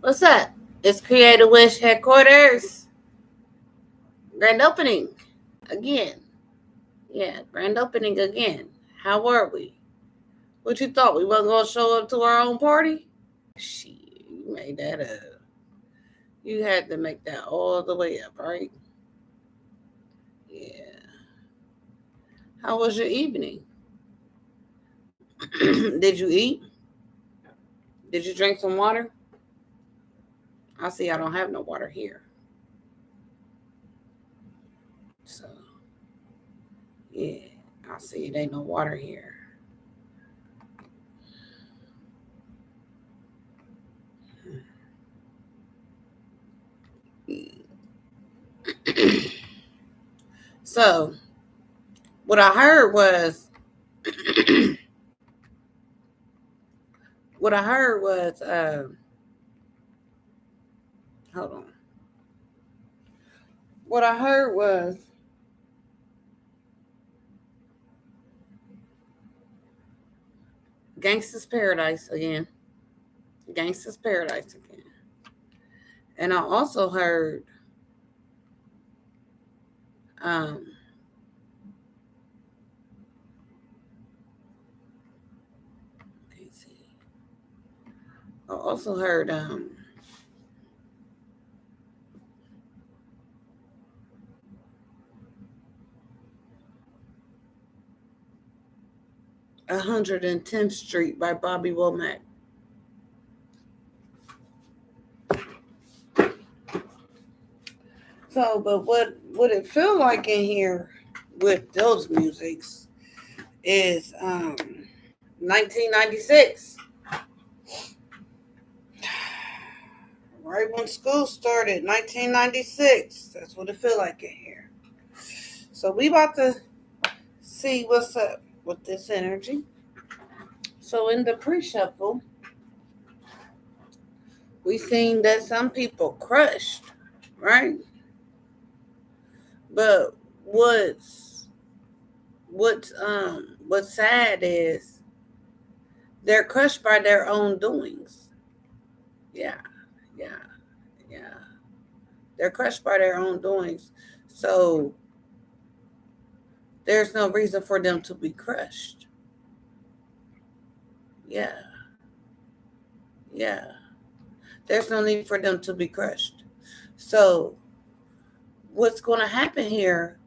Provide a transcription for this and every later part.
What's up? It's Creative Wish headquarters. Grand opening again. Yeah, grand opening again. How were we? What you thought? We wasn't gonna show up to our own party? Shit, you made that up. You had to make that all the way up, right? Yeah. How was your evening? Did you eat? Did you drink some water? I see I don't have no water here. So, yeah, I see it ain't no water here. So, what I heard was, what I heard was, hold on. What I heard was Gangsta's Paradise again. Gangsta's Paradise again. And I also heard um let's see. I also heard 110th Street by Bobby Womack. So, but what it feel like in here with those musics is 1996. Right when school started, 1996. That's what it feel like in here. So we about to see what's up with this energy. So in the pre-shuffle, we seen that some people crushed, right? But what's sad is they're crushed by their own doings. Yeah, yeah, yeah. They're crushed by their own doings. So there's no reason for them to be crushed. Yeah, yeah. There's no need for them to be crushed. So what's going to happen here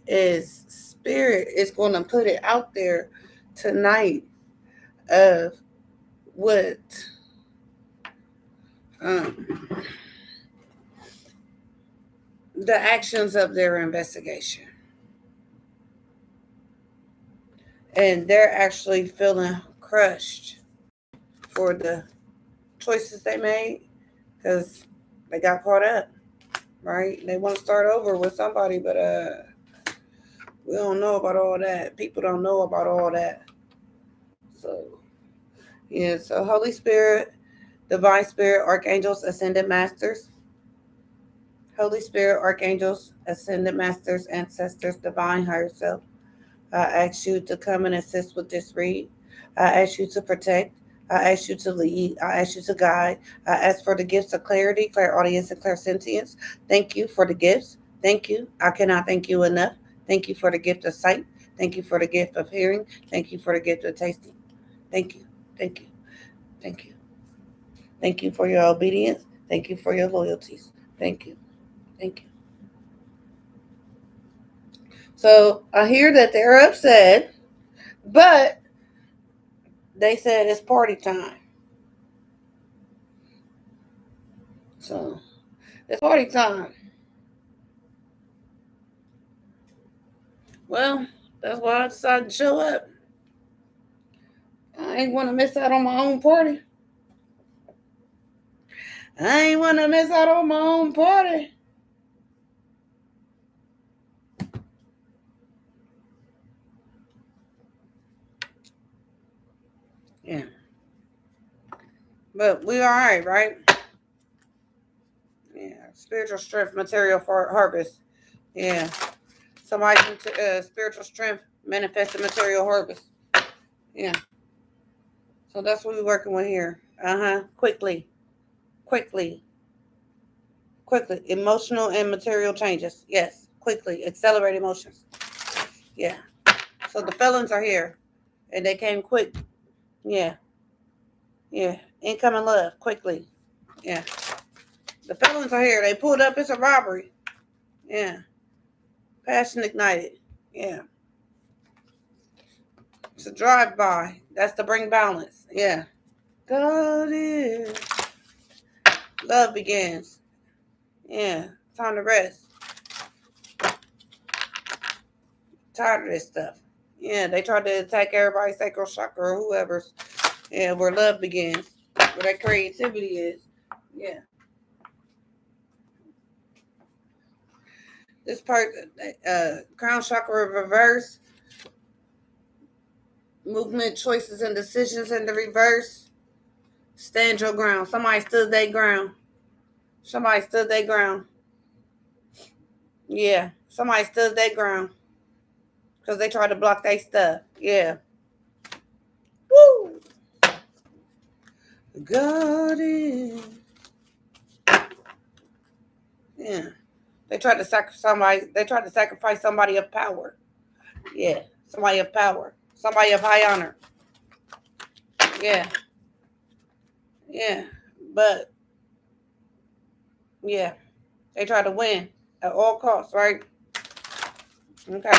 is spirit is going to put it out there tonight of what um, the actions of their investigation, and they're actually feeling crushed for the choices they made because they got caught up, right? They want to start over with somebody, but we don't know about all that. People don't know about all that. So yeah, so Holy Spirit, Divine Spirit, Archangels, Ascended Masters, Holy Spirit, Archangels, Ascended Masters, Ancestors, Divine Higher Self. I ask you to come and assist with this read. I ask you to protect. I ask you to lead. I ask you to guide. I ask for the gifts of clarity, clairaudience, and clairsentience. Thank you for the gifts. Thank you. I cannot thank you enough. Thank you for the gift of sight. Thank you for the gift of hearing. Thank you for the gift of tasting. Thank you. Thank you. Thank you. Thank you for your obedience. Thank you for your loyalties. Thank you. Thank you. So I hear that they're upset, but they said it's party time. So it's party time. Well, that's why I decided to show up. I ain't want to miss out on my own party. I ain't want to miss out on my own party. Yeah. But we all right? Yeah. Spiritual strength, material for harvest. Yeah. Somebody spiritual strength, manifested material harvest. Yeah. So that's what we're working with here. Quickly. quickly. Quickly. Emotional and material changes. Yes. Quickly. Accelerate emotions. Yeah. So the felons are here. And they came quick. Yeah. Yeah. Incoming love. Quickly. Yeah. The felons are here. They pulled up. It's a robbery. Yeah. Passion ignited. Yeah. It's a drive-by. That's to bring balance. Yeah. God is. Love begins. Yeah. Time to rest. Tired of this stuff. Yeah. They tried to attack everybody's sacral chakra or whoever's. Yeah. Where love begins. Where that creativity is. Yeah. This part, crown chakra reverse. Movement, choices, and decisions in the reverse. Stand your ground. Somebody stood their ground. Somebody stood their ground. Yeah. Somebody stood their ground. Because they tried to block their stuff. Yeah. Woo! God is. Yeah. They tried to sacrifice somebody. They tried to sacrifice somebody of power. Yeah. Somebody of power. Somebody of high honor. Yeah. Yeah. But, yeah. They tried to win at all costs, right? Okay.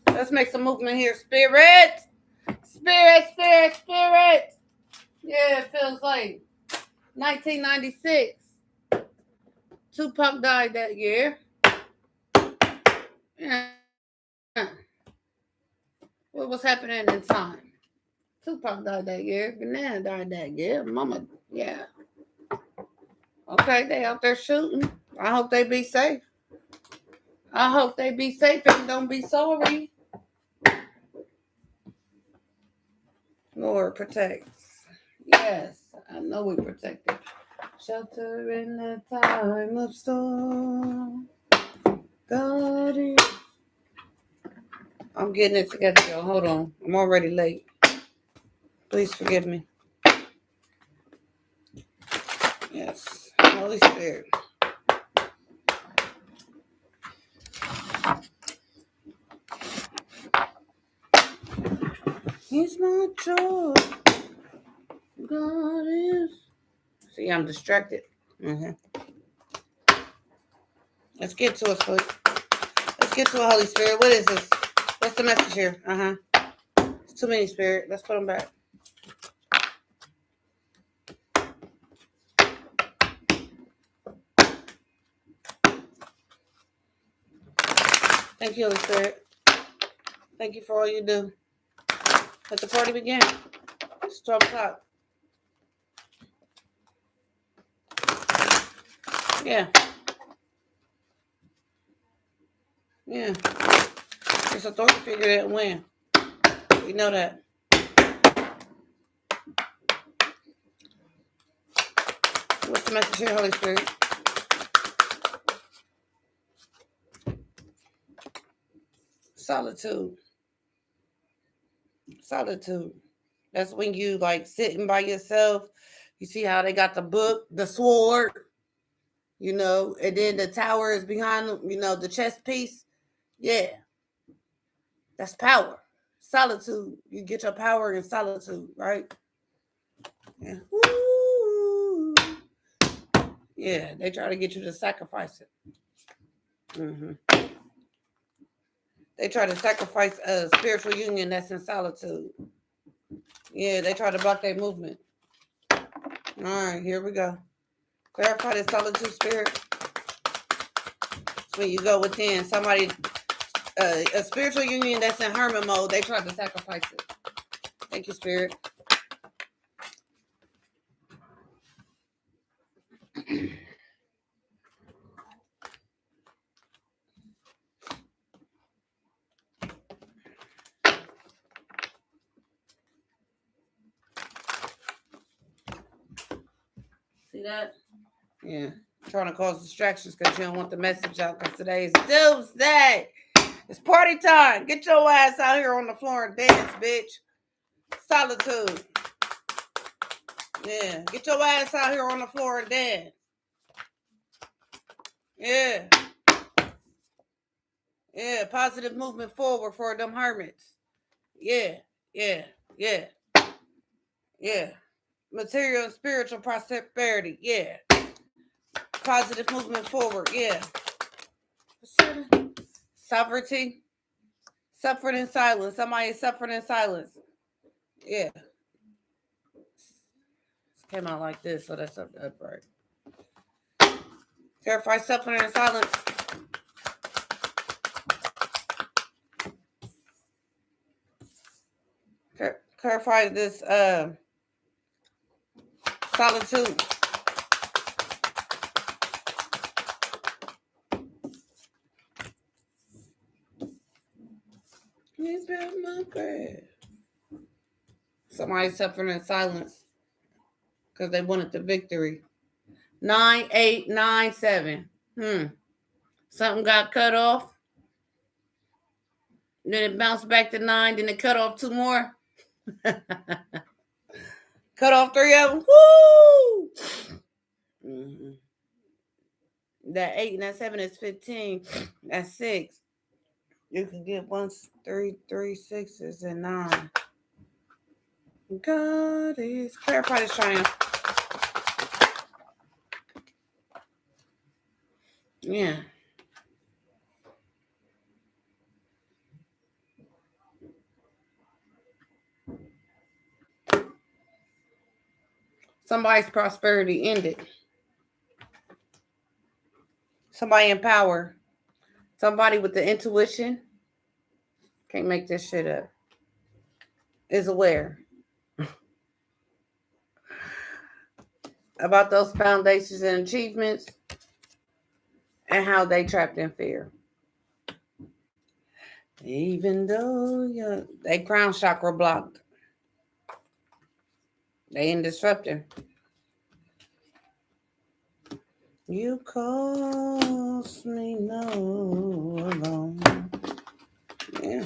Let's make some movement here. Spirit. Spirit, spirit, spirit. Yeah, it feels like 1996. Tupac died that year. Yeah. What was happening in time? Tupac died that year. Banana died that year. Mama, yeah. Okay, they out there shooting. I hope they be safe. I hope they be safe and don't be sorry. Lord protects. Yes, I know we protected. Shelter in the time of storm. God is. I'm getting it together, y'all. Hold on. I'm already late. Please forgive me. Yes. Holy Spirit. He's my joy. God is. See, I'm distracted. Let's get to it, please. Let's get to it, Holy Spirit. What is this? What's the message here? It's too many, Spirit. Let's put them back. Thank you, Holy Spirit. Thank you for all you do. Let the party begin. It's 12 o'clock. Yeah. Yeah. This authority figure didn't win. We know that. What's the message here, Holy Spirit? Solitude. Solitude. That's when you like sitting by yourself. You see how they got the book, the sword, and then the tower is behind them, the chess piece. Yeah. That's power. Solitude. You get your power in solitude, right? Yeah. Woo. Yeah, they try to get you to sacrifice it. They try to sacrifice a spiritual union that's in solitude. Yeah, they try to block their movement. All right, here we go. Clarify the solitude spirit. When you go within somebody, a spiritual union that's in hermit mode, they try to sacrifice it. Thank you, Spirit. See that? Yeah. Trying to cause distractions because you don't want the message out because today is Tuesday. It's party time. Get your ass out here on the floor and dance, bitch. Solitude. Yeah. Get your ass out here on the floor and dance. Yeah. Yeah. Positive movement forward for them hermits. Yeah. Yeah. Yeah. Yeah. Material and spiritual prosperity. Yeah. Positive movement forward. Yeah. Sovereignty. Suffering in silence. Somebody is suffering in silence. Yeah. It came out like this, so that's upright. Clarify suffering in silence. Clarify this solitude. He's been my bad. Somebody suffering in silence because they wanted the victory. 9, 8, 9, 7. Something got cut off. Then it bounced back to 9. Then it cut off 2 more. Cut off 3 of them. Woo! Mm-hmm. That 8 and that 7 is 15. That's 6. You can get 1, 3, 3 6s and 9. God is clarify this triumph. Yeah. Somebody's prosperity ended. Somebody in power. Somebody with the intuition. Can't make this shit up. Is aware about those foundations and achievements and how they trapped in fear. Even though they crown chakra blocked. They in disrupting. You cost me no alone. Yeah.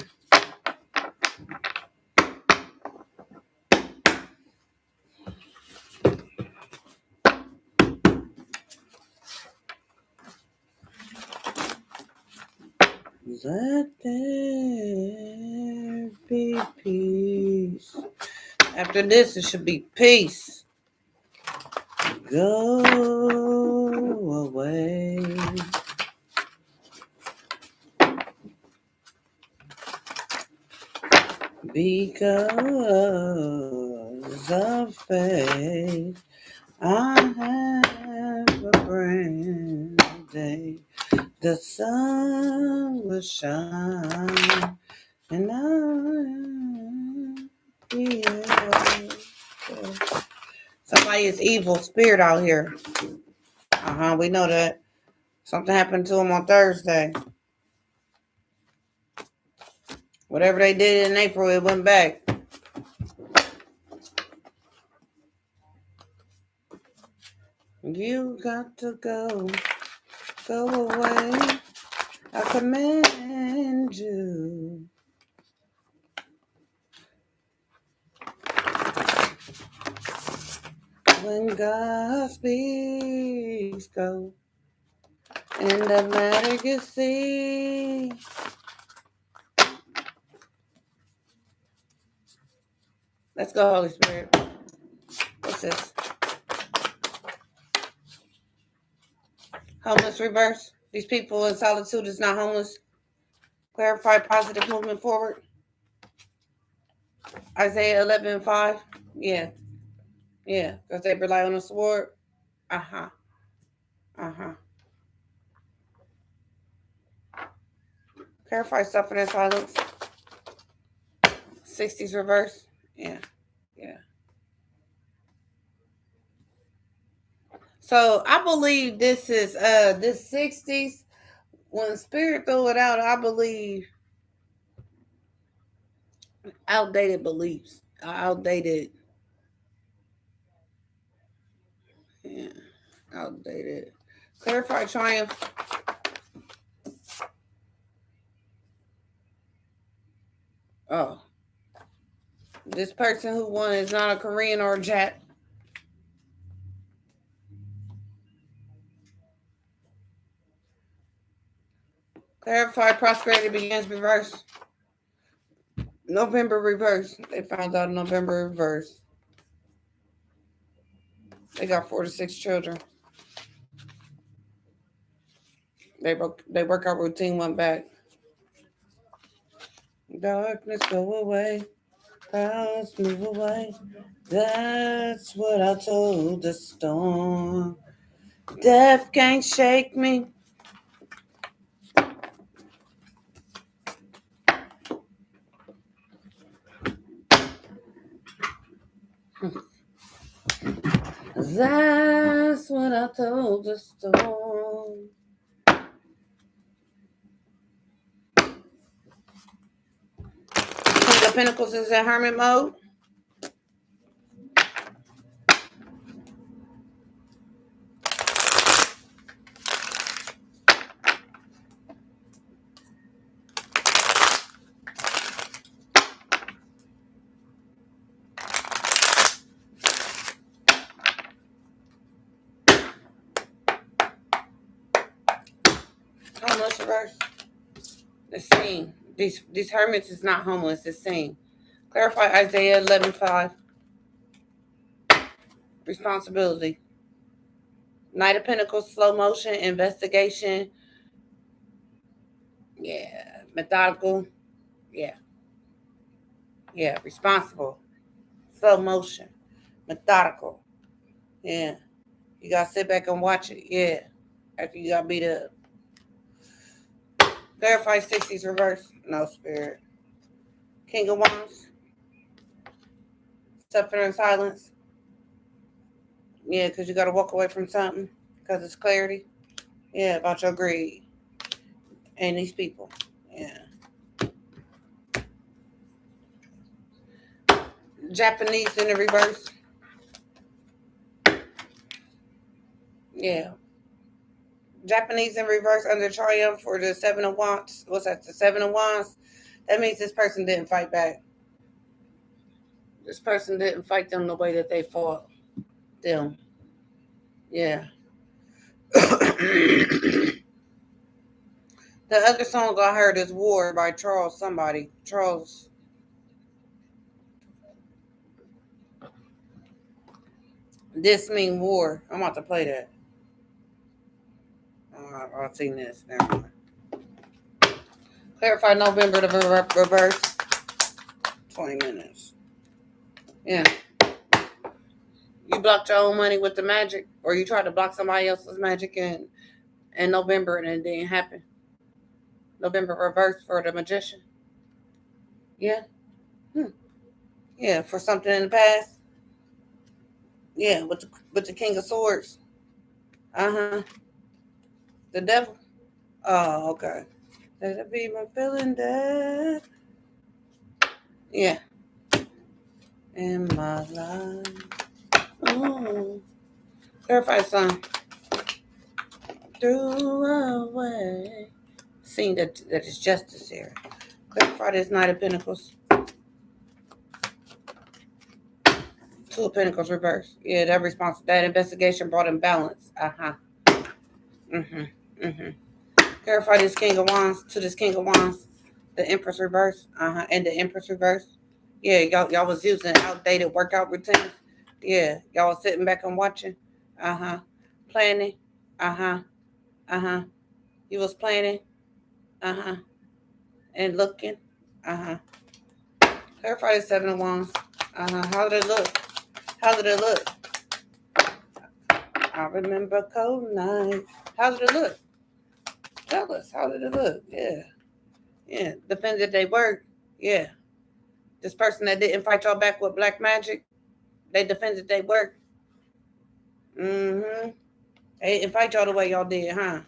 Let there be peace. After this, it should be peace. Go away. Because of faith, I have a brand new day. The sun will shine, and I'll be okay. Somebody is evil spirit out here. We know that. Something happened to him on Thursday. Whatever they did in April, it went back. You got to go away. I command you. When God speaks, go. And the matter you see. Let's go, Holy Spirit. What's this? Homeless reverse. These people in solitude is not homeless. Clarify positive movement forward. Isaiah 11:5. Yeah. Yeah. Because they rely on the sword. Clarify suffering in silence. 60s reverse. Yeah. So I believe this is this 60s. When spirit throw it out, I believe outdated beliefs. Outdated. Yeah. Outdated. Clarify triumph. Oh. This person who won is not a Korean or a Jap. Clarify prosperity begins reverse. November reverse. They found out November reverse. They got 4 to 6 children. They workout routine went back. Darkness go away. Clouds move away. That's what I told the storm. Death can't shake me. That's what I told the storm. King of Pentacles is in hermit mode. Homeless reverse. The same. These hermits is not homeless. The same. Clarify Isaiah 11:5. Responsibility. Knight of Pentacles, slow motion, investigation. Yeah. Methodical. Yeah. Yeah. Responsible. Slow motion. Methodical. Yeah. You gotta sit back and watch it. Yeah. After you got beat up. Clarify 60s reverse. No spirit. King of Wands. Suffer in silence. Yeah, because you got to walk away from something. Because it's clarity. Yeah, about your greed. And these people. Yeah. Japanese in the reverse. Yeah. Japanese in reverse under triumph for the 7 of Wands. What's that? The 7 of Wands. That means this person didn't fight back. This person didn't fight them the way that they fought them. Yeah. The other song I heard is War by Charles somebody. Charles. This mean war. I'm about to play that. I've seen this. Never mind. Clarify November to reverse. 20 minutes. Yeah. You blocked your own money with the magic, or you tried to block somebody else's magic in November and it didn't happen. November reverse for the magician. Yeah. Yeah, for something in the past. Yeah, with the King of Swords. Uh-huh. The devil. Oh, okay. Let it be my feeling that. Yeah. In my life. Ooh. Clarify son. Through a way. Seeing that is justice here. Clarify this Knight of Pentacles. 2 of Pentacles reverse. Yeah, that investigation brought in balance. Uh-huh. Clarify this King of Wands to this King of Wands. The Empress reverse. Uh-huh. And the Empress reverse. Yeah, y'all was using outdated workout routines. Yeah, y'all was sitting back and watching. Uh-huh. Planning. Uh-huh. Uh-huh. You was planning. Uh-huh. And looking. Uh-huh. Clarify the 7 of Wands. Uh-huh. How did it look? How did it look? I remember cold nights. How did it look? Tell us. How did it look? Yeah. Yeah. Defended they work. Yeah. This person that didn't fight y'all back with black magic, they defended they work. Mm-hmm. They didn't fight y'all the way y'all did, huh?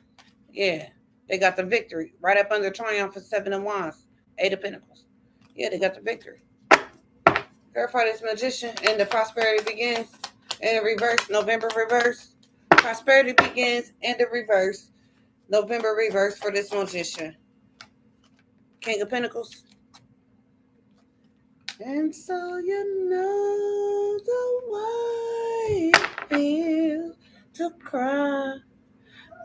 Yeah. They got the victory. Right up under triumph for 7 of Wands. 8 of Pentacles. Yeah, they got the victory. Clarify this magician and the prosperity begins in the reverse. November reverse. Prosperity begins in the reverse. November reverse for this magician. King of Pentacles. And so you know the way it feels to cry.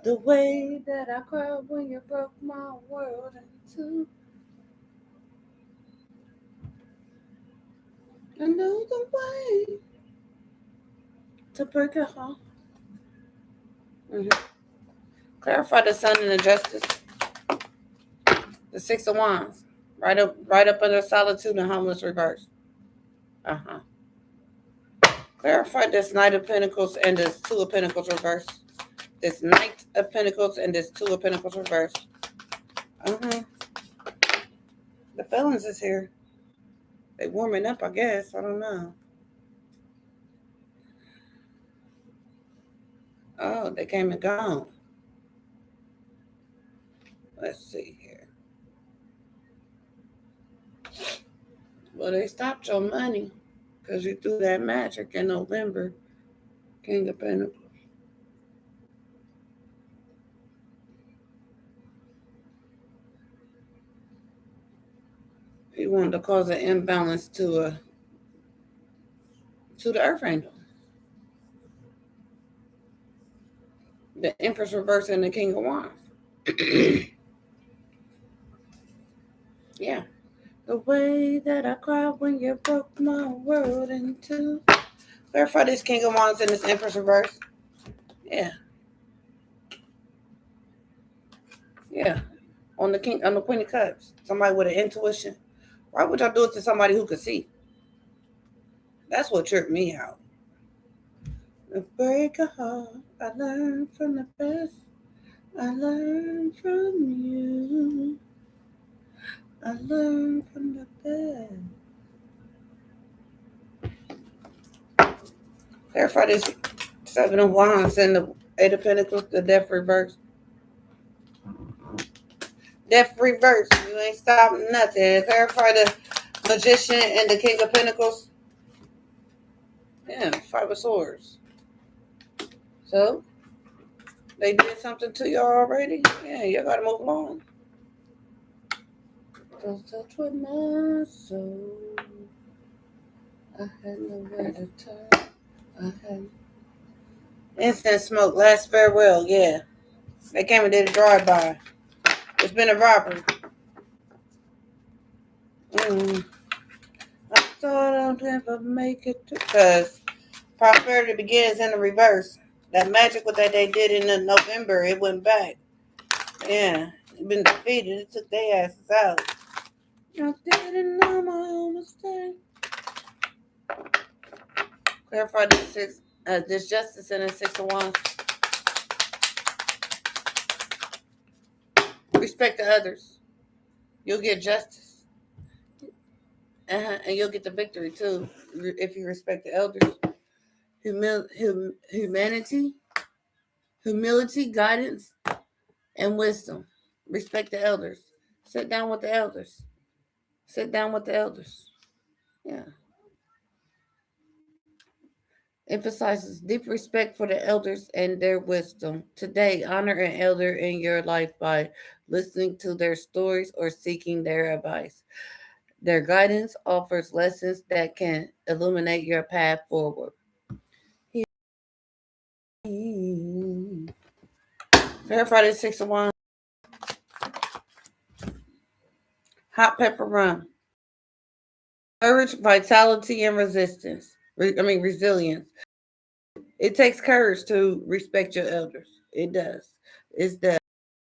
The way that I cried when you broke my world in two. I know the way to break a heart. Clarify the sun and the justice. The Six of Wands. Right up under solitude and homeless reverse. Clarify this Knight of Pentacles and this Two of Pentacles reverse. This Knight of Pentacles and this Two of Pentacles reverse. The Felons is here. They warming up, I guess. I don't know. Oh, they came and gone. Let's see here. Well, they stopped your money because you threw that magic in November. King of Pentacles. He wanted to cause an imbalance to the Earth Angel. The Empress reverse and the King of Wands. Yeah. The way that I cried when you broke my world in two. Clarify this King of Wands and this Empress reverse. Yeah. Yeah. On the Queen of Cups. Somebody with an intuition. Why would y'all do it to somebody who could see? That's what tripped me out. The break a heart. I learned from the best. I learned from you. I learned from the best. Clarify this Seven of Wands and the Eight of Pentacles, the Death reverse. Death reverse. You ain't stopping nothing. Clarify the Magician and the King of Pentacles. Yeah, Five of Swords. So, they did something to you already? Yeah, you gotta move along. Don't touch with my soul. I had nowhere to turn. I had instant smoke, last farewell. Yeah, they came and did a drive-by. It's been a robbery. I thought I'd never make it because prosperity begins in the reverse. That magic what that they did in November, it went back. Yeah, it been defeated. It took their asses out. I didn't know my own mistake. Clarify this justice and the Six of Wands. Respect the others. You'll get justice. And you'll get the victory too if you respect the elders. Humility, guidance, and wisdom. Respect the elders. Sit down with the elders. Yeah. Emphasizes deep respect for the elders and their wisdom. Today, honor an elder in your life by listening to their stories or seeking their advice. Their guidance offers lessons that can illuminate your path forward. Verify the Six of Wands. Hot pepper rum. Courage, vitality, and resilience. It takes courage to respect your elders. It does. It's that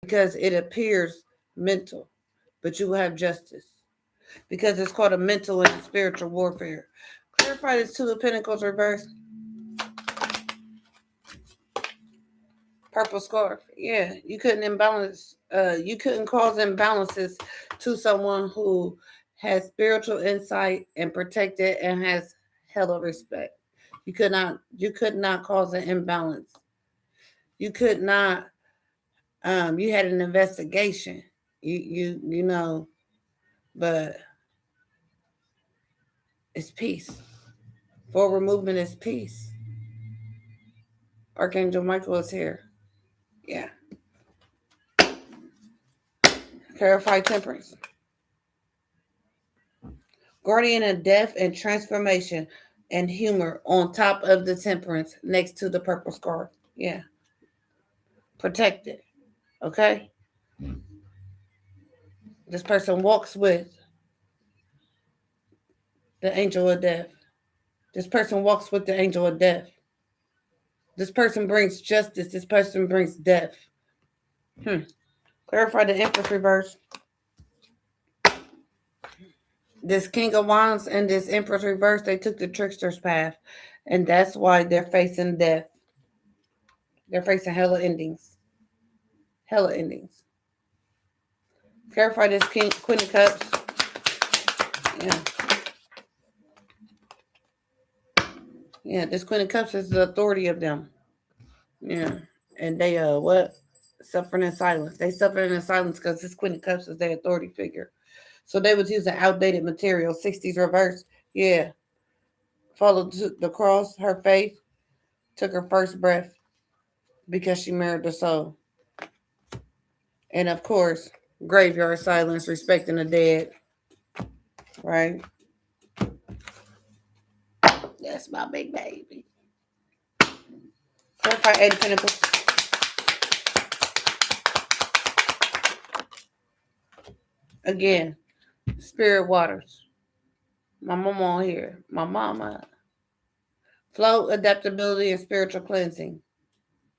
because it appears mental, but you have justice. Because it's called a mental and spiritual warfare. Clarify this Two of Pentacles reverse. Purple scarf. Yeah, you couldn't imbalance. You couldn't cause imbalances to someone who has spiritual insight and protected and has hella respect. You could not cause an imbalance. You could not. You had an investigation. You know, but it's peace. Forward movement is peace. Archangel Michael is here. Yeah. Clarify temperance. Guardian of death and transformation and humor on top of the temperance next to the purple scarf. Yeah. protected. Okay? This person walks with the angel of death. This person walks with the angel of death. This person brings justice. This person brings death. Clarify the Empress reverse. This King of Wands and this Empress reverse, they took the trickster's path. And that's why they're facing death. They're facing hella endings. Hella endings. Clarify this Queen of Cups. Yeah. Yeah, this Queen of Cups is the authority of them. Yeah. And they, suffering in silence. They suffering in silence because this Queen of Cups is their authority figure. So they was using outdated material. 60s reverse. Yeah. Followed the cross, her faith, took her first breath because she married the soul. And of course, graveyard silence, respecting the dead. Right? That's my big baby. Clarify 8 of Pentacles. Again, spirit waters. My mama here. My mama. Flow, adaptability, and spiritual cleansing.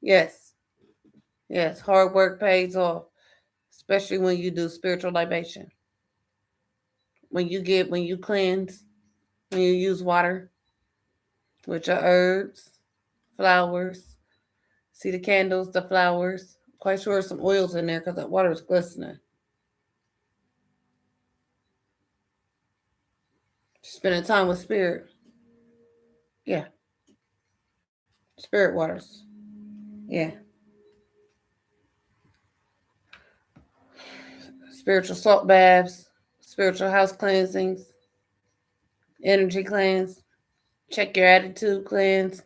Yes. Yes. Hard work pays off. Especially when you do spiritual libation. When you cleanse, when you use water with your herbs, flowers. See the candles, the flowers. Quite sure some oils in there because that water is glistening. Spending time with spirit. Yeah. Spirit waters. Yeah. Spiritual salt baths, spiritual house cleansings, energy cleanse, check your attitude cleanse.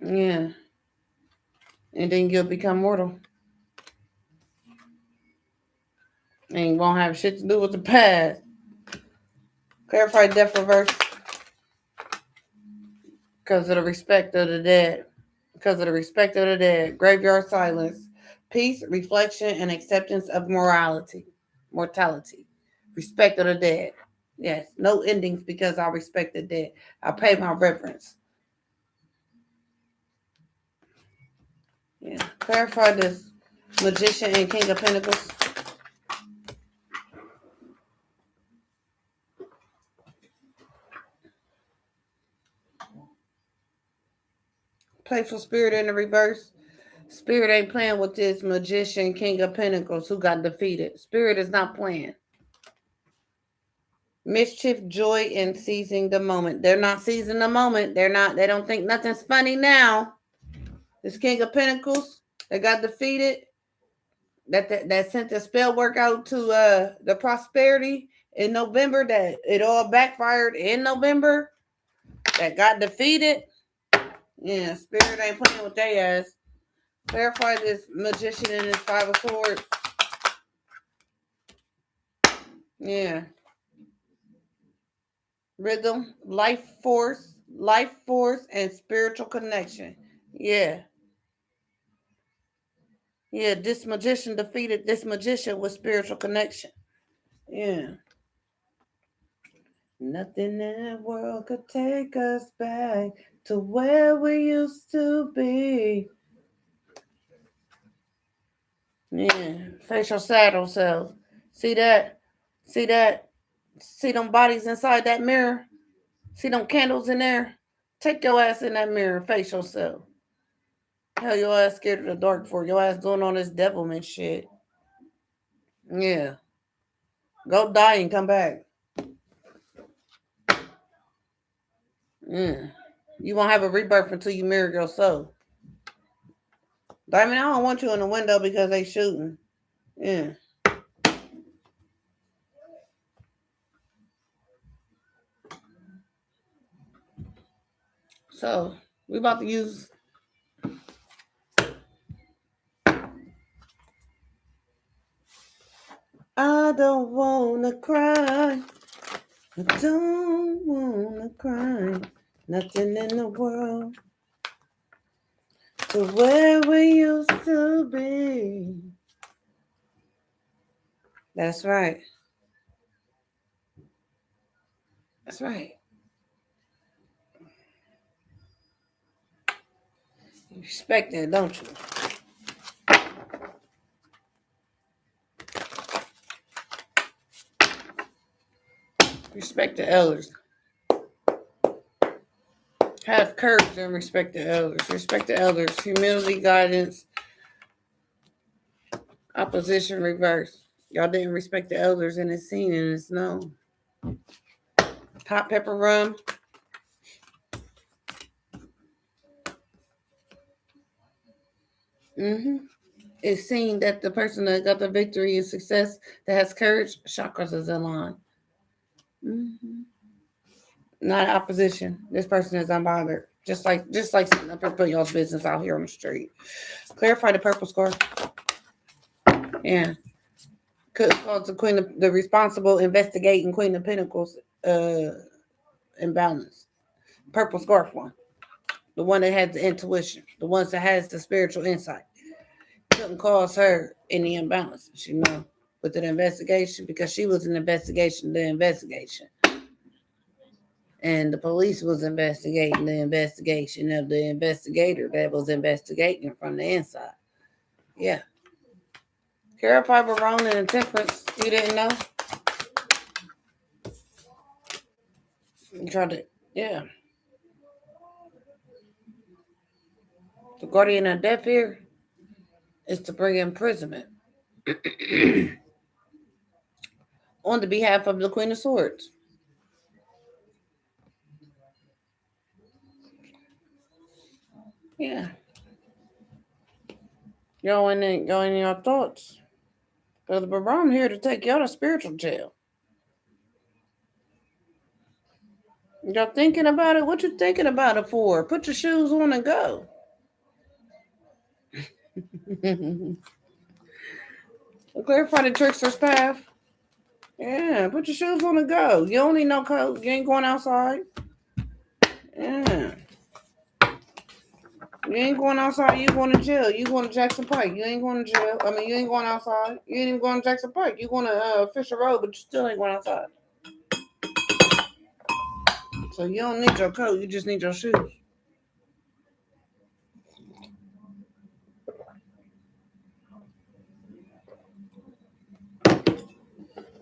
Yeah. And then you'll become mortal. And you won't have shit to do with the past. Clarify death reverse. Because of the respect of the dead. Because of the respect of the dead. Graveyard silence. Peace, reflection, and acceptance of mortality. Respect of the dead. Yes. No endings because I respect the dead. I pay my reverence. Yeah. Clarify this. Magician and King of Pentacles. Playful spirit in the reverse. Spirit ain't playing with this magician, King of Pentacles, who got defeated. Spirit is not playing. Mischief, joy, and seizing the moment. They're not seizing the moment. They don't think nothing's funny now. This King of Pentacles, they got defeated. That sent the spell work out to the prosperity in November. That it all backfired in November. That got defeated. Yeah, spirit ain't playing with their ass. Clarify this magician and his 5 of swords. Yeah. Rhythm, life force, and spiritual connection. Yeah. Yeah, this magician defeated this magician with spiritual connection. Yeah. Nothing in the world could take us back to where we used to be. Yeah. Facial shadow self. See that? See that? See them bodies inside that mirror? See them candles in there? Take your ass in that mirror and face yourself. Hell, your ass scared of the dark for? Your ass going on this devilment shit. Yeah. Go die and come back. Yeah. You won't have a rebirth until you mirror yourself. Diamond, I don't want you in the window because they shooting. Yeah. So, we about to use... I don't wanna cry. I don't wanna cry. Nothing in the world to where we used to be. That's right. That's right. You respect that, don't you? Respect the elders. Have courage and respect the elders. Respect the elders. Humility, guidance, opposition, reverse. Y'all didn't respect the elders, and it's seen and it's known. Hot pepper rum. It's seen that the person that got the victory and success, that has courage, chakras is aligned. Not opposition. This person is unbothered. Just like sitting up and putting y'all's business out here on the street. Clarify the purple score. Yeah. Could cause the Queen of the responsible investigating Queen of Pentacles imbalance. Purple scarf one. The one that has the intuition. The ones that has the spiritual insight. Couldn't cause her any imbalance, with an investigation, because she was an investigation, the investigation. And the police was investigating the investigation of the investigator that was investigating from the inside. Yeah. Clarify Barone and Temperance. You didn't know? You tried to, yeah. The guardian of death here is to bring imprisonment on the behalf of the Queen of Swords. Yeah. Go in your thoughts. Because I'm here to take y'all to spiritual jail. Y'all thinking about it? What you thinking about it for? Put your shoes on and go. Clarify the trickster's path. Yeah, put your shoes on and go. You don't need no coat. You ain't going outside. Yeah. You ain't going outside. You going to jail. You going to Jackson Pike. You ain't going to jail. You ain't going outside. You ain't even going to Jackson Pike. You going to Fisher Road, but you still ain't going outside. So you don't need your coat. You just need your shoes.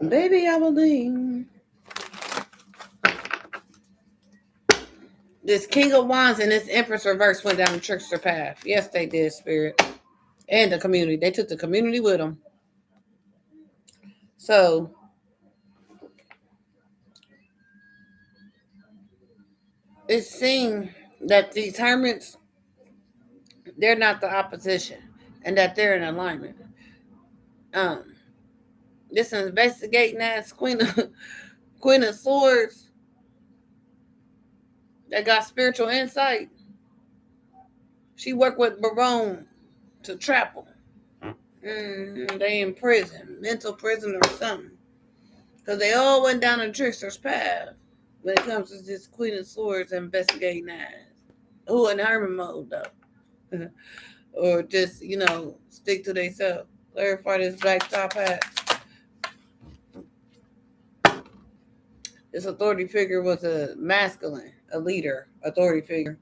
Baby, I believe. This King of Wands and this Empress reverse went down the trickster path. Yes, they did, Spirit. And the community. They took the community with them. So, it's seen that these hermits, they're not the opposition. And that they're in alignment. This investigating ass Queen of Swords that got spiritual insight. She worked with Barone to trap them. They in prison, mental prison or something. Because they all went down a trickster's path when it comes to this Queen of Swords investigating ass. Who in hermit mode though. Or just, stick to themselves. Clarify this black top hat. This authority figure was a masculine, a leader, authority figure.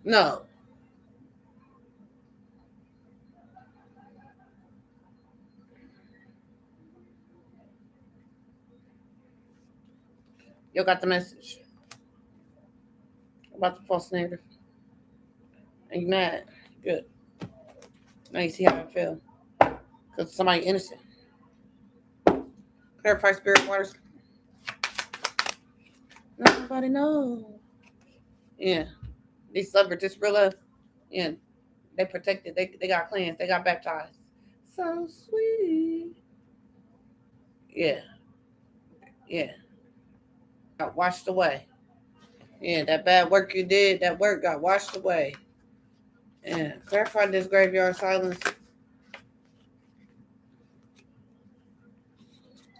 No. You got the message about the false narrative. And you mad. Good. Now you see how I feel. Because somebody innocent. Clarify spirit waters. Nobody knows. Yeah. These lovers just real love. Yeah. They protected. They got cleansed. They got baptized. So sweet. Yeah. Yeah. Got washed away. Yeah, that bad work you did, that work got washed away. Yeah. Clarify this graveyard silence.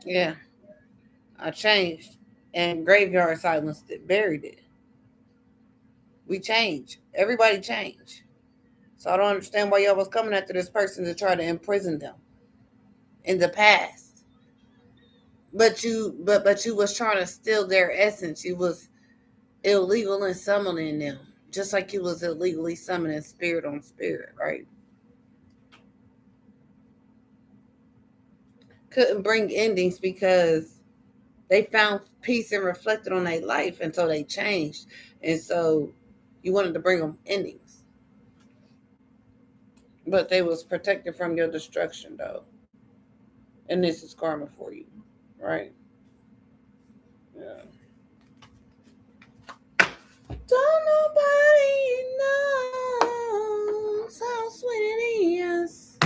Yeah. I changed. and graveyard silenced it, buried it. We change. Everybody change. So I don't understand why y'all was coming after this person to try to imprison them in the past. But you was trying to steal their essence. You was illegal in summoning them, just like you was illegally summoning spirit on spirit, right? Couldn't bring endings because they found peace and reflected on their life until they changed, and so you wanted to bring them endings, but they was protected from your destruction though, and this is karma for you, right? Yeah. Don't nobody knows how sweet it is.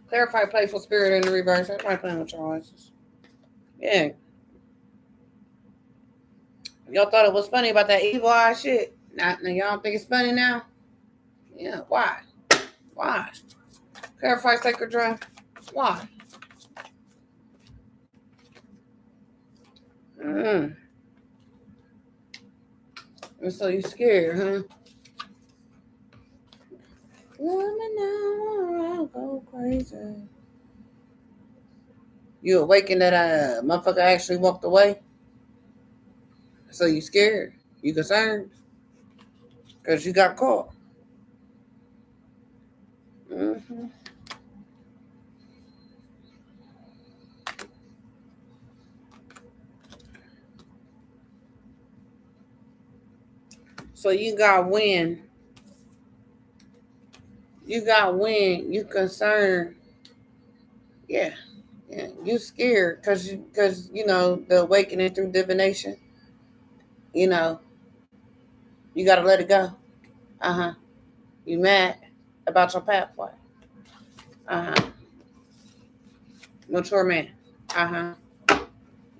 Clarify playful spirit in the reverse. Everybody playing with your voices. Yeah. Y'all thought it was funny about that evil eye shit. Now y'all don't think it's funny now? Yeah. Why? Why? Clarify sacred drive. Why? And so you scared, huh? Let me know or I'll go crazy. You awakened that motherfucker actually walked away? So you scared? You concerned? Because you got caught. Mm-hmm. So you got wind. You got wind. You concerned. Yeah. Yeah. You scared because you know the awakening through divination. You know you got to let it go. Uh-huh. You mad about your pathway. Uh-huh. Mature man. Uh-huh.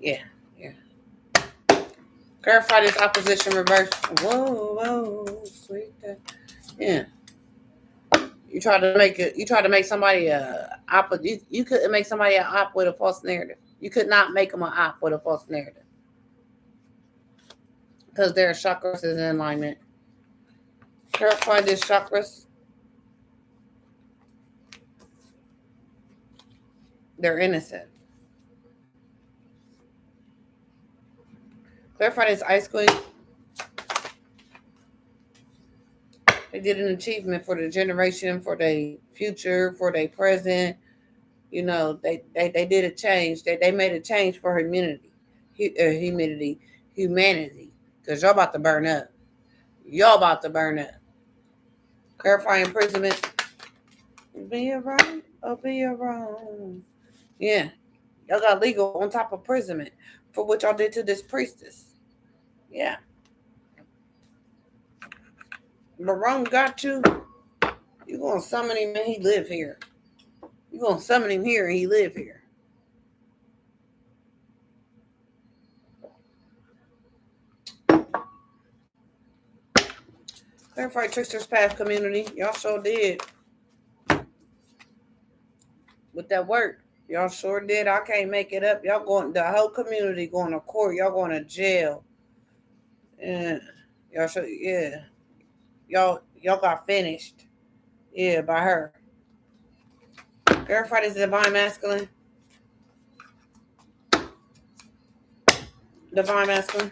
Yeah. Yeah. Clarify this opposition reverse. Whoa, whoa, sweet. Yeah. You try to make it. You try to make somebody a op. You couldn't make somebody an op with a false narrative. You could not make them an op with a false narrative because their chakras is in alignment. Clarify this chakras. They're innocent. Clarify this ice queen. They did an achievement for the generation, for their future, for their present. You know, they did a change. They made a change for humanity. Because y'all about to burn up. Y'all about to burn up. Clarify imprisonment. Be it right or be it wrong. Yeah. Y'all got legal on top of imprisonment for what y'all did to this priestess. Yeah. But wrong got you. You gonna summon him and he live here. You gonna summon him here and he live here. Clarify Trickster's Path community. Y'all sure did. With that work. Y'all sure did. I can't make it up. Y'all going, the whole community going to court. Y'all going to jail. Yeah. Y'all sure, yeah. Y'all got finished. Yeah, by her. Clarify this divine masculine. Divine masculine.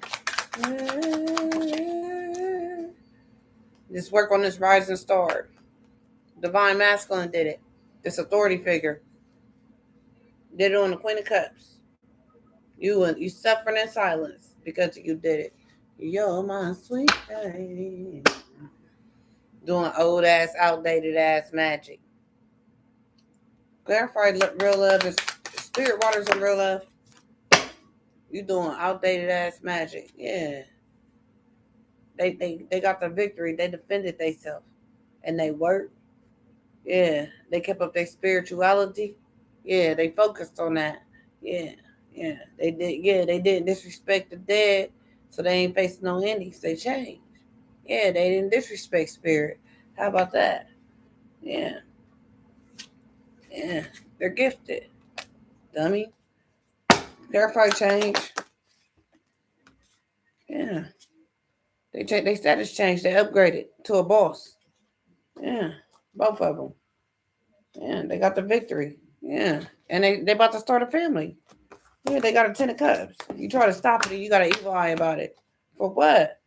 Just work on this rising star. Divine masculine did it. This authority figure did it on the Queen of Cups. You suffering in silence because you did it. You're my sweet baby. Doing old ass, outdated ass magic. Clarify real love is spirit waters and real love. You doing outdated ass magic. Yeah. They got the victory. They defended themselves. And they worked. Yeah. They kept up their spirituality. Yeah, they focused on that. Yeah. Yeah. They did. Yeah, they didn't disrespect the dead. So they ain't facing no endings. They changed. Yeah, they didn't disrespect spirit. How about that? Yeah. Yeah. They're gifted. Dummy. Clarify change. Yeah. They status changed. They upgraded to a boss. Yeah. Both of them. Yeah. They got the victory. Yeah. And they about to start a family. Yeah. They got a 10 of cups. You try to stop it and you got an evil eye about it. For what?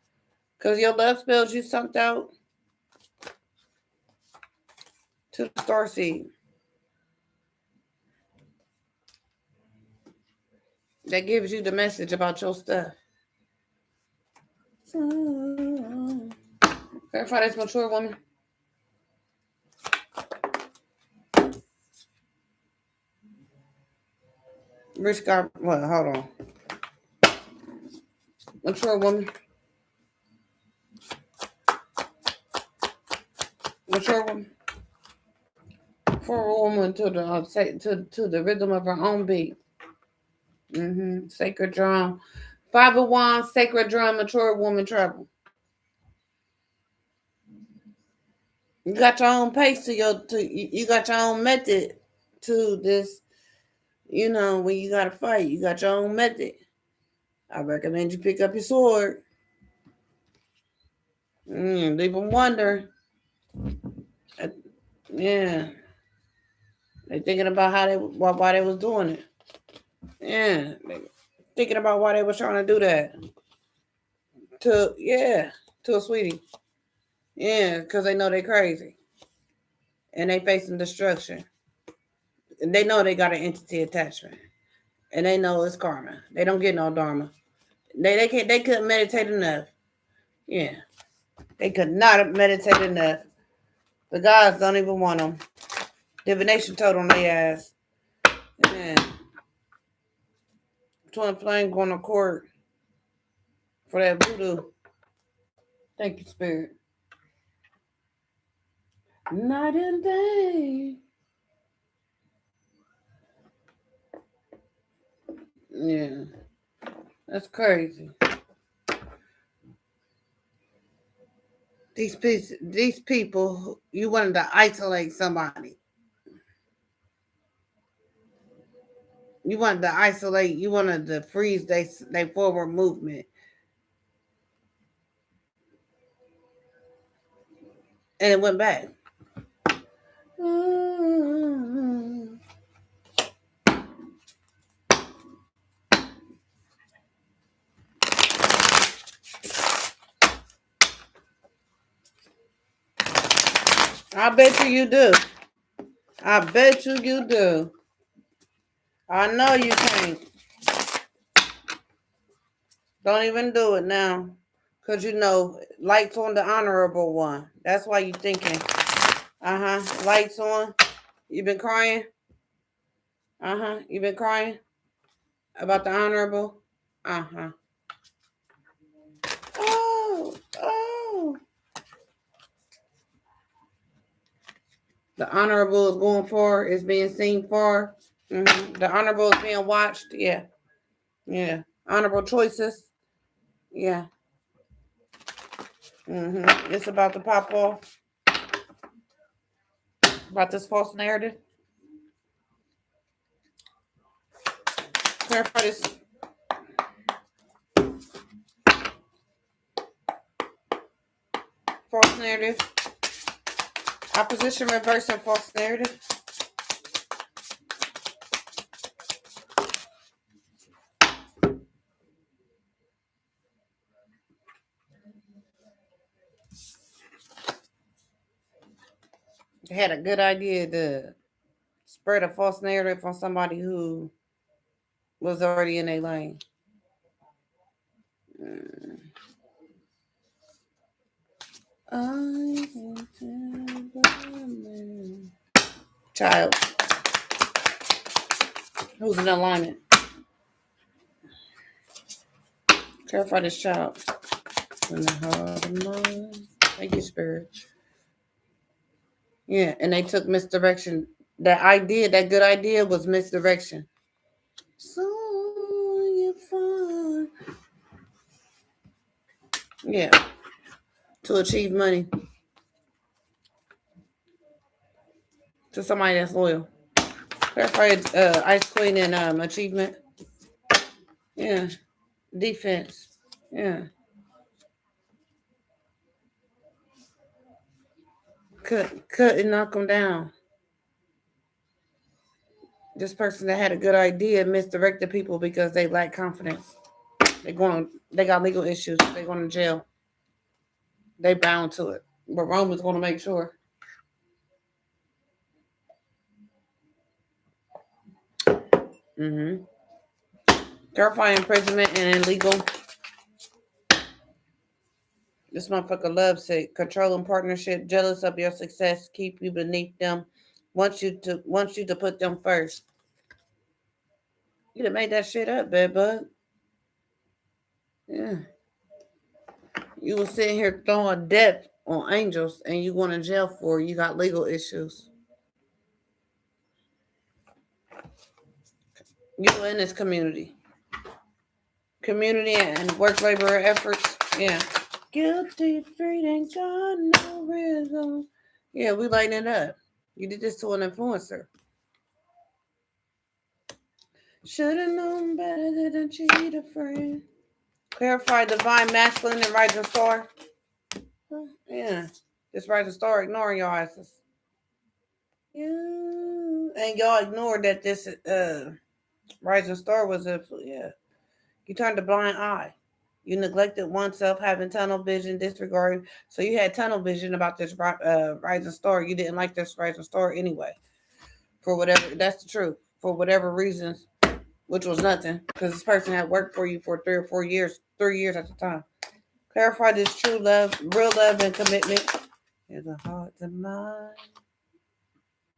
Because your love spells you sucked out to the star seed. That gives you the message about your stuff. Clarify this mature woman. Rich guy. Well, hold on. Mature woman. Mature woman. For a woman to the rhythm of her own beat. Sacred drum. 501 sacred drum. Mature woman trouble. You got your own pace you got your own method to this. You know, when you gotta fight, you got your own method. I recommend you pick up your sword. Leave them wonder. Yeah. They thinking about why they was doing it. Yeah. They thinking about why they was trying to do that. To a sweetie. Yeah, because they know they crazy. And they facing destruction. And they know they got an entity attachment. And they know it's karma. They don't get no dharma. They couldn't meditate enough. Yeah. They could not have meditated enough. The gods don't even want them. Divination told on their ass. Yeah. Twin flame going to court for that voodoo. Thank you, Spirit. Night and day. Yeah. That's crazy. These people, you wanted to isolate somebody. You wanted to isolate. You wanted to freeze they forward movement, and it went back. I bet you do. I bet you do. I know you can't. Don't even do it now. Because you know, lights on the honorable one. That's why you thinking. Lights on. You been crying? You been crying about the honorable? Oh. The honorable is going for, is being seen for. The honorable is being watched. Yeah. Honorable choices. Yeah. It's about to pop off. About this false narrative. Clarify this. False narrative. Opposition reversing false narrative. They had a good idea to spread a false narrative on somebody who was already in a lane. Child. Who's in alignment? Clarify this child. Thank you, Spirit. Yeah, and they took misdirection. That good idea was misdirection. So you fun. Yeah. To achieve money. to somebody that's loyal. Clarify Ice Queen and achievement. Yeah. Defense. Yeah. Cut and knock them down. This person that had a good idea misdirected people because they lack confidence. They got legal issues. They going to jail. They bound to it. But Rome is going to make sure. Mm-hmm. Terrifying imprisonment and illegal. This motherfucker loves it. Controlling partnership, jealous of your success, keep you beneath them. Wants you to put them first. You done made that shit up, bad bud. Yeah. You was sitting here throwing death on angels and you going to jail for it. You got legal issues. You in this community. Community and work laborer efforts. Yeah. Guilty, free, ain't got no reason. Yeah, we lighting it up. You did this to an influencer. Should've known better than cheat a friend. Clarify divine masculine and rising star. Yeah. This rising star ignoring your asses. Yeah. And y'all ignored that this rising star was yeah. You turned a blind eye. You neglected oneself, having tunnel vision, disregarding. So you had tunnel vision about this rising star. You didn't like this rising star anyway. For whatever, that's the truth. For whatever reasons, which was nothing, because this person had worked for you for 3 years at the time. Clarify this true love, real love, and commitment. Is a heart to mind.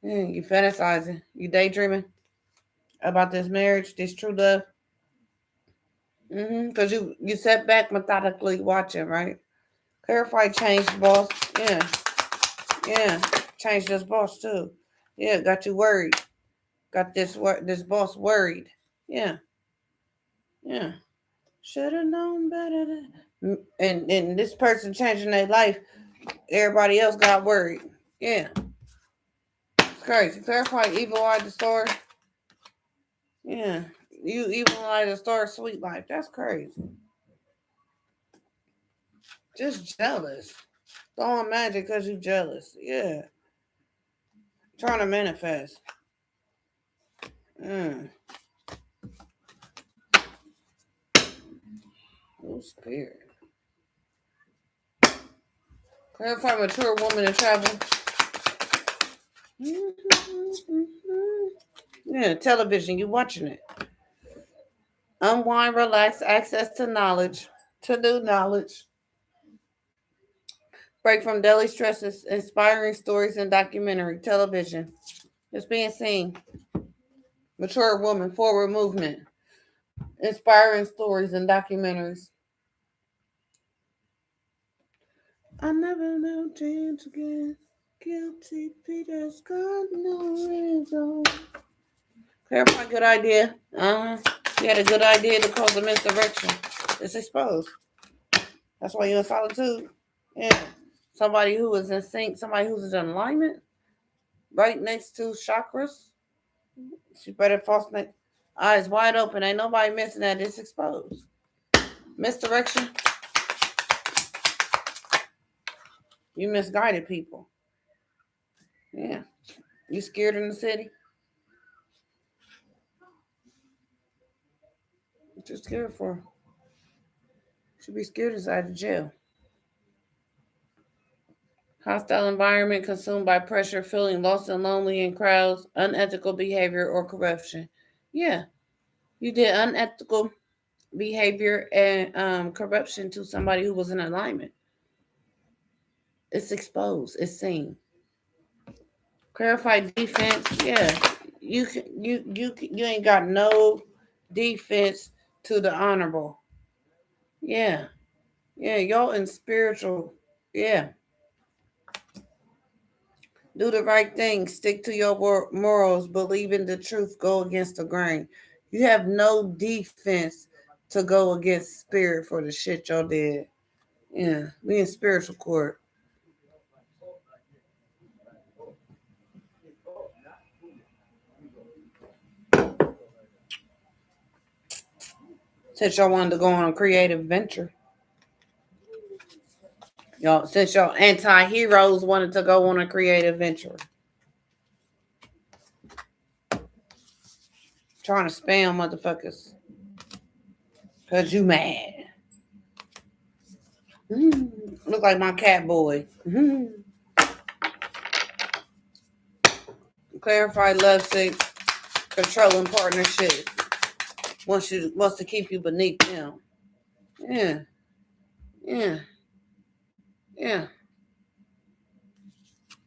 Yeah, you fantasizing, you daydreaming about this marriage, this true love. Because you sat back methodically watching, right? Clarify, change, boss. Yeah, yeah. Change this boss too. Yeah, got you worried. Got this boss worried. Yeah, yeah. Should have known better. And this person changing their life. Everybody else got worried. Yeah, it's crazy. Clarify, evil eye the story. Yeah, you evil eye the story. Sweet life. That's crazy. Just jealous. Throwing magic because you jealous. Yeah. Trying to manifest. Mm. Oh, spirit. Clarify mature woman in travel. Yeah, television. You watching it. Unwind, relax, access to knowledge, to new knowledge. Break from daily stresses, inspiring stories and documentary. Television. It's being seen. Mature woman, forward movement. Inspiring stories and documentaries. I never know chance again. Guilty Peter's got no reason. Clarify, good idea. You had a good idea to cause a misdirection. It's exposed. That's why you're in solitude. Yeah. Somebody who is in sync, somebody who's in alignment, right next to chakras. She better false eyes wide open. Ain't nobody missing that. It's exposed. Misdirection. You misguided people. Yeah. You scared in the city? What you scared for? Should be scared inside the jail. Hostile environment, consumed by pressure, feeling lost and lonely in crowds, unethical behavior or corruption. Yeah, you did unethical behavior and corruption to somebody who was in alignment. It's exposed. It's seen. Clarify defense. Yeah, you ain't got no defense to the honorable. Yeah, yeah. Y'all in spiritual. Yeah. Do the right thing. Stick to your morals. Believe in the truth. Go against the grain. You have no defense to go against spirit for the shit y'all did. Yeah, we in spiritual court. Since y'all wanted to go on a creative venture. Y'all, since y'all anti-heroes wanted to go on a creative venture. Trying to spam motherfuckers. Cause you mad. Look like my cat boy. Clarify love, sex, controlling partnership. Wants to keep you beneath them. Yeah. Yeah. Yeah.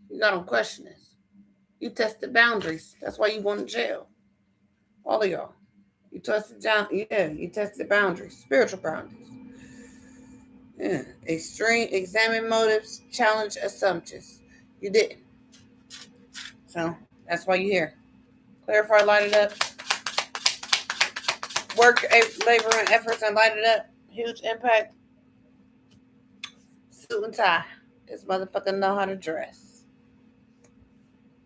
You got to question this. You tested boundaries. That's why you went to jail. All of y'all. You tested down. Yeah, you tested boundaries. Spiritual boundaries. Yeah. Examine motives, challenge assumptions. You didn't. So that's why you're here. Clarify, light it up. Work, labor, and efforts, and light it up. Huge impact. Suit and tie. This motherfucker know how to dress.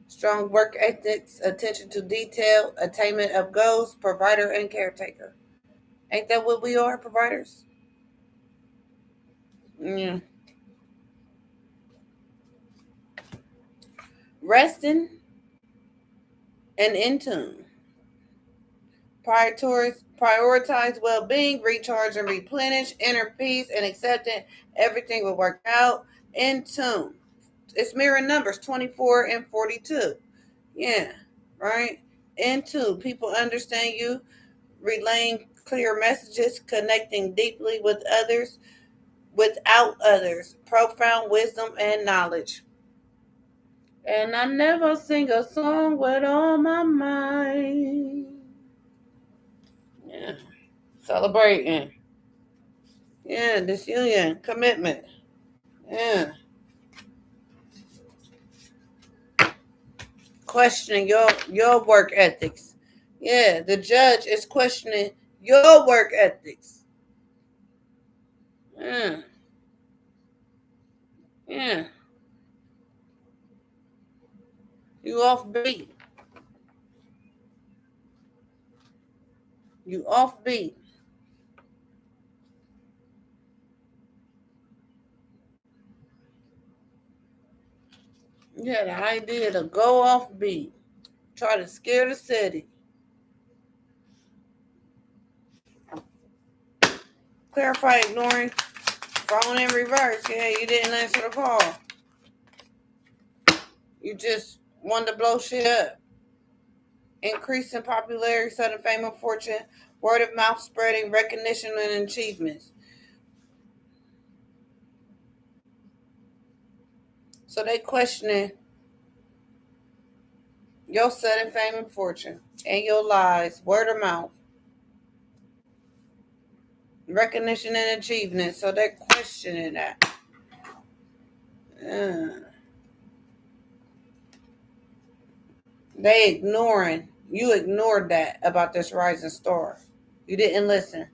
Strong work ethics, attention to detail, attainment of goals, provider and caretaker. Ain't that what we are, providers? Yeah. Resting and in tune. Prioritize well-being, recharge and replenish, inner peace and accepting everything will work out. In tune. It's mirror numbers 24 and 42. Yeah, right? In tune. People understand you, relaying clear messages, connecting deeply with others, without others, profound wisdom and knowledge. And I never sing a song with all my mind. Yeah. Celebrating. Yeah, this union, commitment. Yeah. Questioning your work ethics. Yeah, the judge is questioning your work ethics. Yeah. Yeah. You off beat. You off beat. Yeah, the idea to go off beat. Try to scare the city. Clarify, ignoring, phone in reverse. Yeah, you didn't answer the call. You just wanted to blow shit up. Increase in popularity, sudden fame and fortune, word of mouth spreading, recognition and achievements. So they questioning your sudden fame and fortune and your lies, word of mouth, recognition and achievement. So they're questioning that. They ignoring. You ignored that about this rising star. You didn't listen.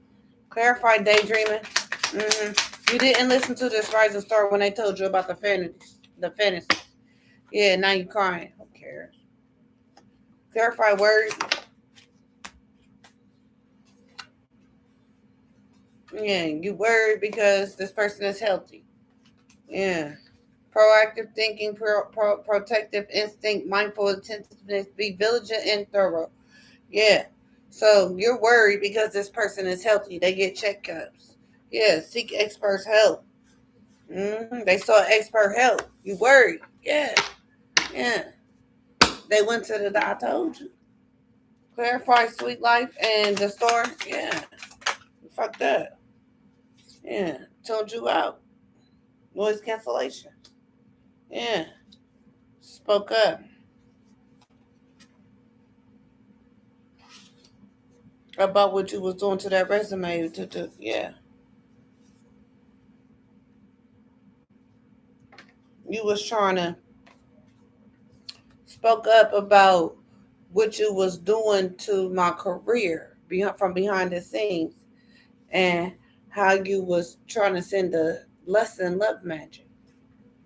Clarify daydreaming. You didn't listen to this rising star when they told you about the fantasies. The fantasies. Yeah, now you crying. Who cares? Clarify words. Yeah, you worried because this person is healthy. Yeah. Proactive thinking, protective instinct, mindful attentiveness, be vigilant and thorough. Yeah. So you're worried because this person is healthy. They get checkups. Yeah. Seek experts' help. They saw expert help. You worried. Yeah. Yeah. They went to the doctor. I told you. Clarify sweet life and the store. Yeah. Fuck that. Yeah. Told you out. Noise cancellation. Yeah. Spoke up about what you was doing to that resume. Yeah. You was trying to spoke up about what you was doing to my career from behind the scenes and how you was trying to send a lesson love magic.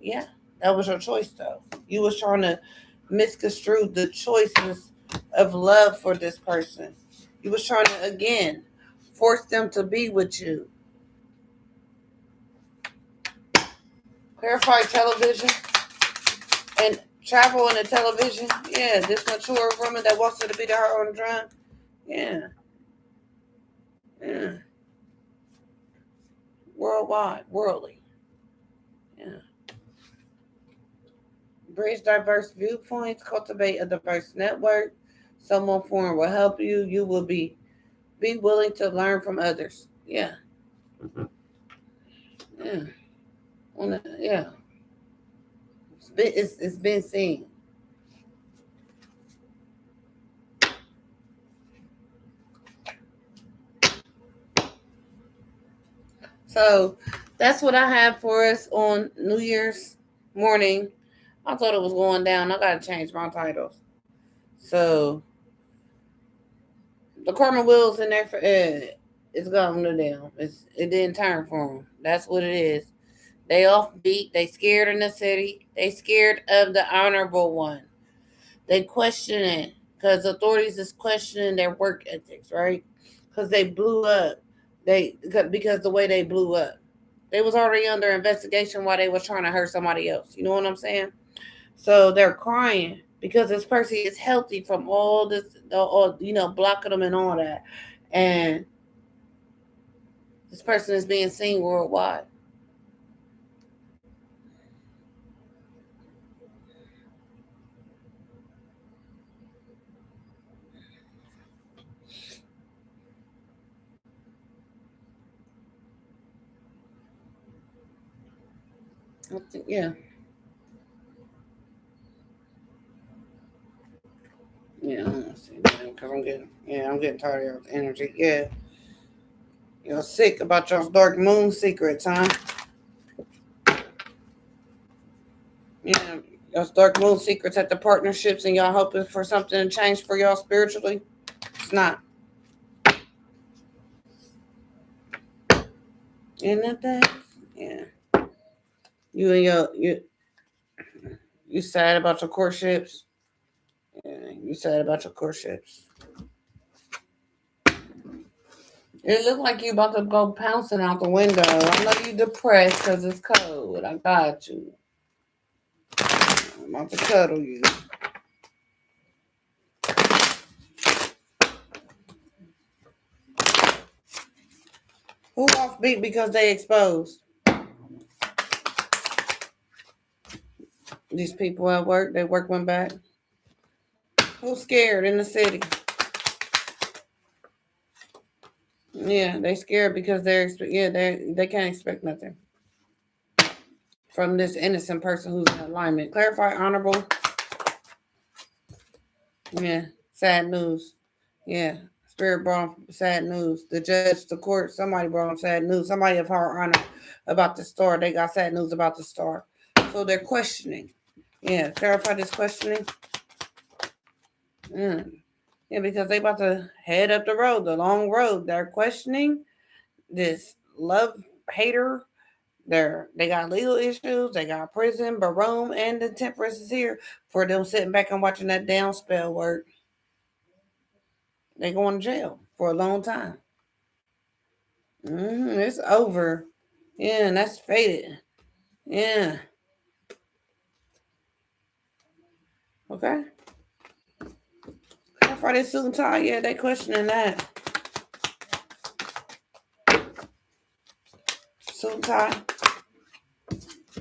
Yeah, that was your choice though. You was trying to misconstrue the choices of love for this person. You was trying to again force them to be with you. Clarify television and travel in the television. Yeah, this mature woman that wants her to be to her own drum. Yeah. Yeah. Worldwide, worldly. Yeah. Bridge diverse viewpoints, cultivate a diverse network. Someone foreign will help you. You will be willing to learn from others. Yeah. Yeah. Yeah. It's been seen. So that's what I have for us on New Year's morning. I thought it was going down. I gotta change my titles. So the karma wheels in there for it's going down. It didn't turn for them. That's what it is. They offbeat. They scared in the city. They scared of the honorable one. They question it because authorities is questioning their work ethics, right? Because they blew up. Because the way they blew up. They was already under investigation while they was trying to hurt somebody else. You know what I'm saying? So they're crying because this person is healthy from all this, blocking them and all that. And this person is being seen worldwide. Yeah. Yeah, because I'm getting tired of energy. Yeah. You're sick about your dark moon secrets, huh? Yeah. Your dark moon secrets at the partnerships and y'all hoping for something to change for y'all spiritually. It's not. Isn't that? Yeah. You and you sad about your courtships. Yeah, you sad about your courtships. It looked like you about to go pouncing out the window. I know you depressed because it's cold. I got you. I'm about to cuddle you. Who offbeat because they exposed? These people at work, they work went back. Who's scared in the city? Yeah, they scared because they can't expect nothing from this innocent person who's in alignment. Clarify, honorable. Yeah, sad news. Yeah, spirit brought sad news. The judge, the court, somebody brought them sad news. Somebody of higher honor about the star. They got sad news about the star. So they're questioning. Yeah, clarify this questioning. Yeah, because they about to head up the road, the long road. They're questioning this love hater. They got legal issues. They got prison, Barome, and the temperance is here for them sitting back and watching that down spell work. They going to jail for a long time. It's over. Yeah, and that's faded. Yeah. Okay. For this suit and tie, yeah, they questioning that. Suit and tie.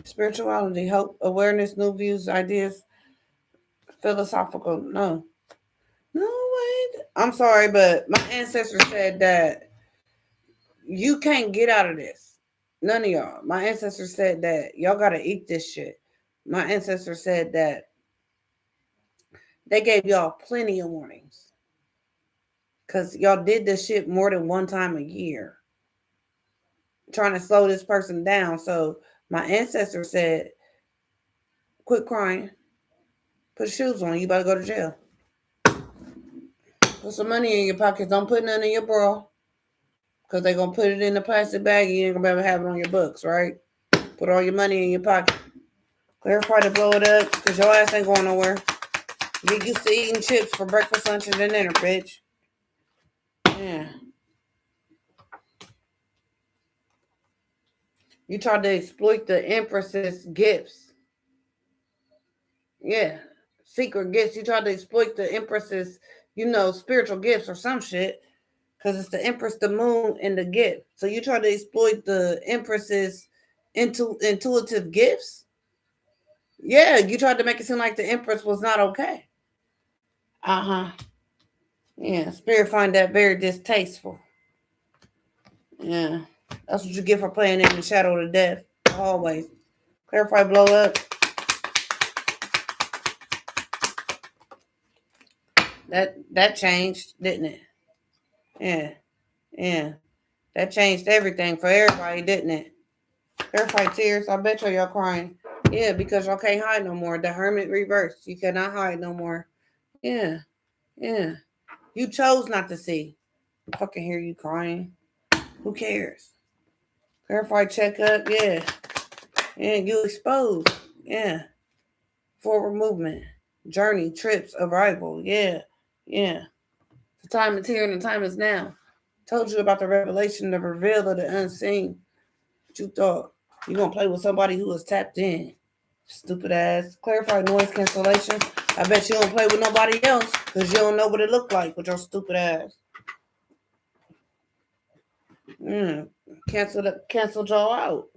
Spirituality, hope, awareness, new views, ideas, philosophical. No. No, wait. I'm sorry, but my ancestors said that you can't get out of this. None of y'all. My ancestors said that y'all got to eat this shit. My ancestors said that they gave y'all plenty of warnings. Because y'all did this shit more than one time a year. Trying to slow this person down. So my ancestors said, quit crying. Put shoes on. You about to go to jail. Put some money in your pockets. Don't put none in your bra. Because they're going to put it in a plastic bag and you ain't going to be able to have it on your books, right? Put all your money in your pocket. Clarify to blow it up because your ass ain't going nowhere. Get used to eating chips for breakfast, lunch, and dinner, bitch. Yeah. You tried to exploit the Empress's gifts. Yeah. Secret gifts. You tried to exploit the Empress's, spiritual gifts or some shit. Because it's the Empress, the moon, and the gift. So you tried to exploit the Empress's intuitive gifts? Yeah, you tried to make it seem like the Empress was not okay. Uh-huh. Yeah, Spirit find that very distasteful. Yeah. That's what you get for playing in the shadow of death. Always. Clarify, blow up. That changed, didn't it? Yeah. Yeah. That changed everything for everybody, didn't it? Clarify tears. I bet y'all crying. Yeah, because y'all can't hide no more. The hermit reversed. You cannot hide no more. Yeah. Yeah. You chose not to see. I fucking hear you crying. Who cares? Clarify checkup. Yeah. Yeah, you exposed. Yeah. Forward movement. Journey, trips, arrival. Yeah. Yeah. The time is here and the time is now. Told you about the revelation, the reveal of the unseen. What you thought? You gonna play with somebody who is tapped in. Stupid ass. Clarify noise cancellation. I bet you don't play with nobody else because you don't know what it look like with your stupid ass. Cancel Joe out.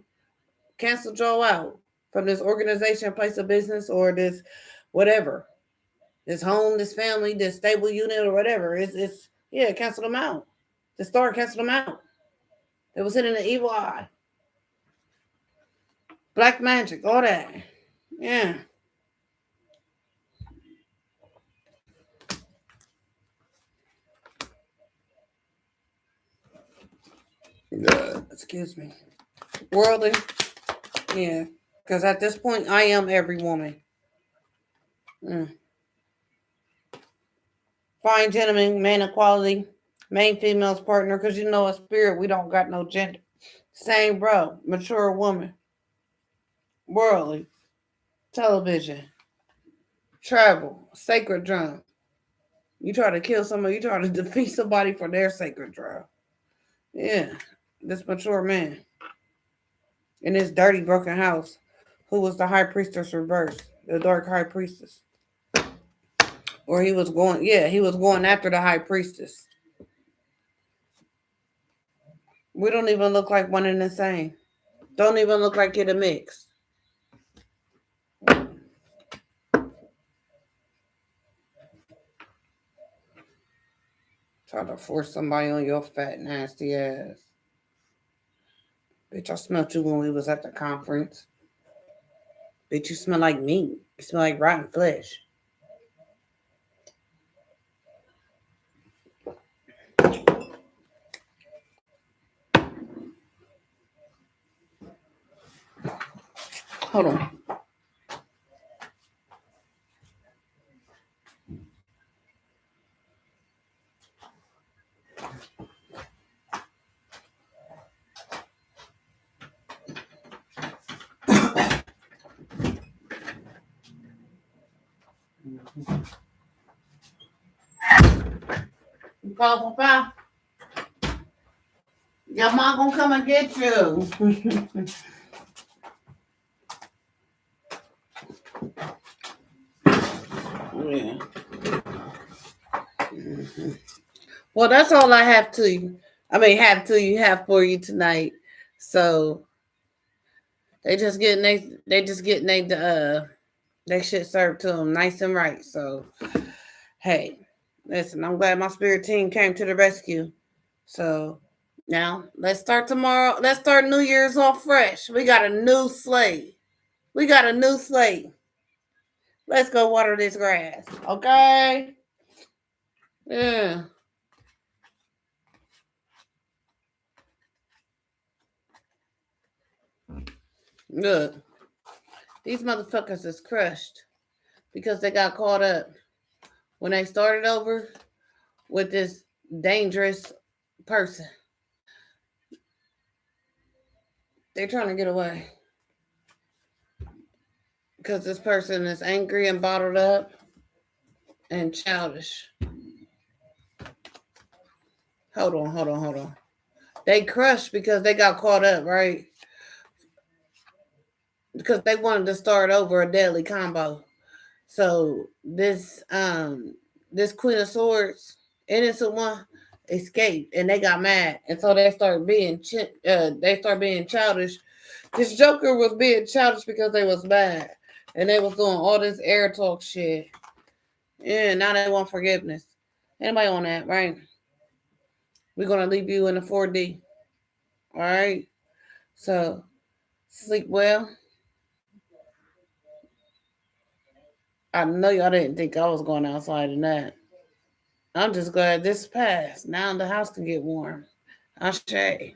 Cancel Joe out from this organization, place of business, or this whatever. This home, this family, this stable unit, or whatever. It's cancel them out. The star cancel them out. It was hitting the evil eye. Black magic, all that. Yeah. Excuse me. Worldly. Yeah. Because at this point, I am every woman. Fine gentleman, man equality, main female's partner. Because a spirit, we don't got no gender. Same bro, mature woman. Worldly. Television. Travel. Sacred drum. You try to kill somebody, you try to defeat somebody for their sacred drum. Yeah. This mature man. In this dirty, broken house. Who was the high priestess reversed? The dark high priestess. Or he was going after the high priestess. We don't even look like one and the same. Don't even look like it a mix. Try to force somebody on your fat, nasty ass. Bitch, I smelled you when we was at the conference. Bitch, you smell like meat. You smell like rotten flesh. Hold on. You call Papa? Your mom gonna come and get you. Yeah. Well, that's all I have to you. Have for you tonight. So they just getting they shit served to them nice and right. So hey, listen, I'm glad my spirit team came to the rescue. So now let's start tomorrow. Let's start New Year's off fresh. We got a new slate. Let's go water this grass. Okay? Yeah. Look. These motherfuckers is crushed because they got caught up when they started over with this dangerous person. They're trying to get away because this person is angry and bottled up and childish. Hold on. They crushed because they got caught up, right? because they wanted to start over a deadly combo. So this Queen of Swords, innocent one, escaped, and they got mad, and so they started being childish. This Joker was being childish because they was mad, and they was doing all this air talk shit. Yeah, now they want forgiveness. Anybody on that, right? We're gonna leave you in the 4D. All right. So sleep well. I know y'all didn't think I was going outside tonight. I'm just glad this passed. Now the house can get warm. Ashe.